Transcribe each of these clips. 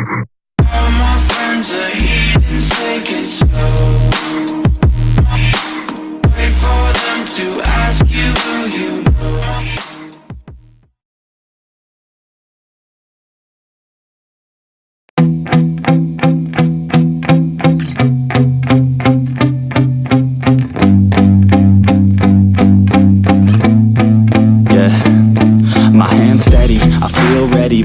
All my friends are heathens, take it slow. Wait for them to ask you who you know.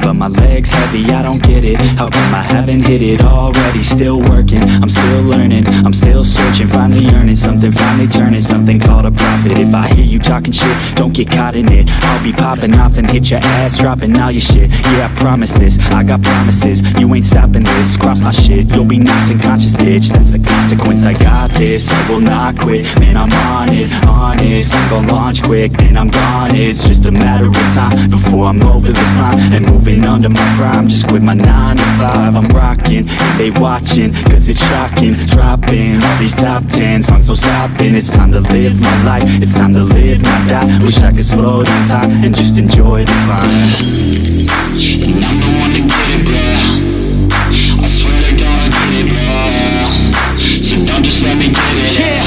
But my legs heavy, I don't get it. How come I haven't hit it already? Still working, I'm still learning, I'm still searching, finally earning something, finally turning something called a profit. If I hear you talking shit, don't get caught in it. I'll be popping off and hit your ass, dropping all your shit. Yeah, I promise this, I got promises. You ain't stopping this, cross my shit, you'll be knocked unconscious, bitch. That's the consequence, I got this, I will not quit. Man, I'm on it, honest, I'm gon' launch quick, then I'm gone. It's just a matter of time before I'm over the climb and moving under my prime. Just quit my 9 to 5, I'm rocking, and they watching, cause it's shocking. Dropping all these top 10 songs, no stopping. It's time to live my life, it's time to live, not die. Wish I could slow down time and just enjoy the climb. And I'm the one to get it, bro. I swear to God I get it, bro. So don't just let me get it. Yeah,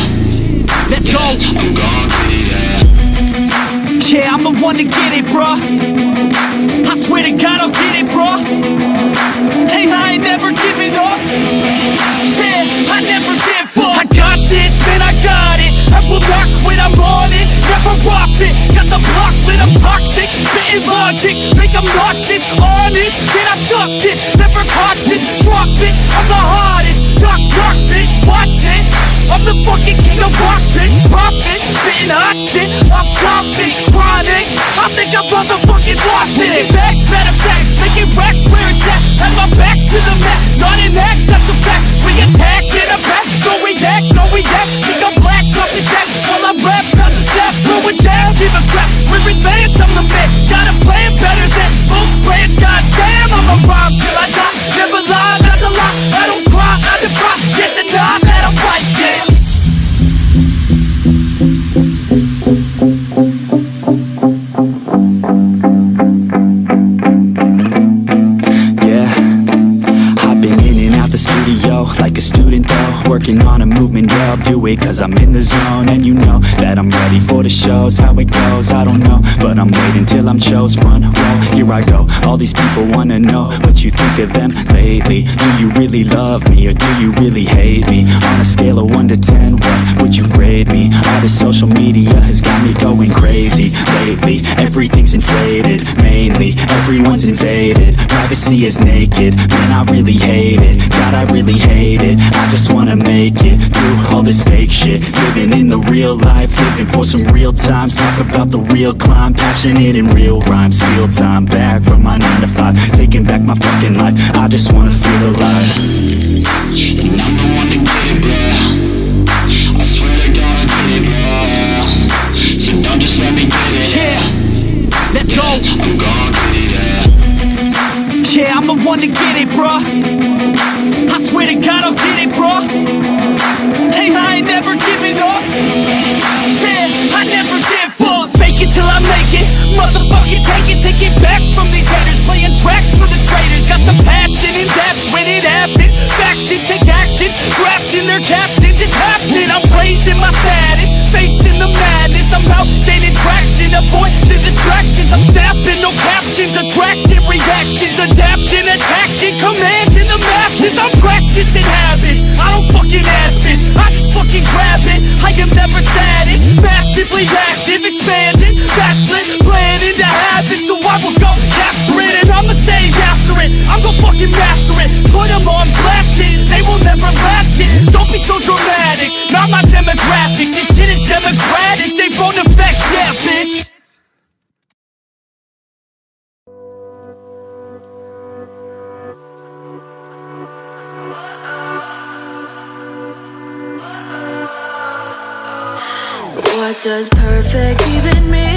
let's go. I'm gon' get it, yeah. Yeah, I'm the one to get it, bro. I swear to God I'll get it, bro. Hey, I ain't never giving up. Yeah, I never give up. I got this, man, I got it. I will not quit, I'm on it. Never off it. Got the block lit, I'm toxic. Spitting logic, make them nauseous. Honest, can I stop this? Never cautious, drop it. I'm the hardest. Knock, knock, bitch, watch it. I'm the fucking king of rock, bitch. Profit, spitting hot shit. Off topic, chronic. I think I'm motherfucking lost it. Making back, matter of fact, making racks where it's at. Have my back to the mat, not an act, that's a fact. We attack in a back, no react, no react. Think I'm black, up his back. While I rap, not to snap, throw a jab, give a crap. We're advanced, I'm the man. Gotta play it better than most brands. Goddamn, I'm a rhyme till I die. Never lie, that's a lie. I don't try, I defy. Get to die, that I'm right, yeah. Like a student though, working on a movement, yeah, I'll do it cause I'm in the zone. And you know that I'm ready for the shows. How it goes, I don't know, but I'm waiting till I'm chose. Front row, here I go. All these people wanna know what you think of them lately. Do you really love me or do you really hate me? On a scale of 1 to 10, what would you grade me? All this social media has got me going crazy lately. Everything's inflated, mainly everyone's invaded. Privacy is naked, man, I really hate it. God, I really hate it. I just wanna make it through all this fake shit. Living in the real life, living for some real times. Talk about the real climb, passionate in real rhymes. Steal time back from my 9 to 5, taking back my fucking life. I just wanna feel alive. And I'm the one to get it, bro. I swear to God I get it, bro. So don't just let me get it. Yeah, let's go. I'm gon' get it, yeah. Yeah, I'm the one to get it, bro. I swear to God I'll get it, bro. Hey, I ain't never giving up. Yeah, I never give up. Fake it till I make it. Motherfucking take it back from these haters. Playing tracks for the traitors. Got the passion in depths when it happens. Factions take actions, drafting their captains. It's happening, I'm raising my status. Facing the madness, I'm out gaining traction. Avoid the distractions, I'm snapping, no captions. Attracting reactions, adapting, attacking, commanding the masses. I'm practicing habits, I don't fucking ask it. I just fucking grab it, I am never static. Massively active, expanding, backslid, planning to happen. So I will go capture it and I'ma stay after it. I'm gon' fucking master it, put them on blast it. They will never last it, don't be so dramatic. Not my demographic, this shit is democratic. They vote effects, yeah bitch. What does perfect even mean?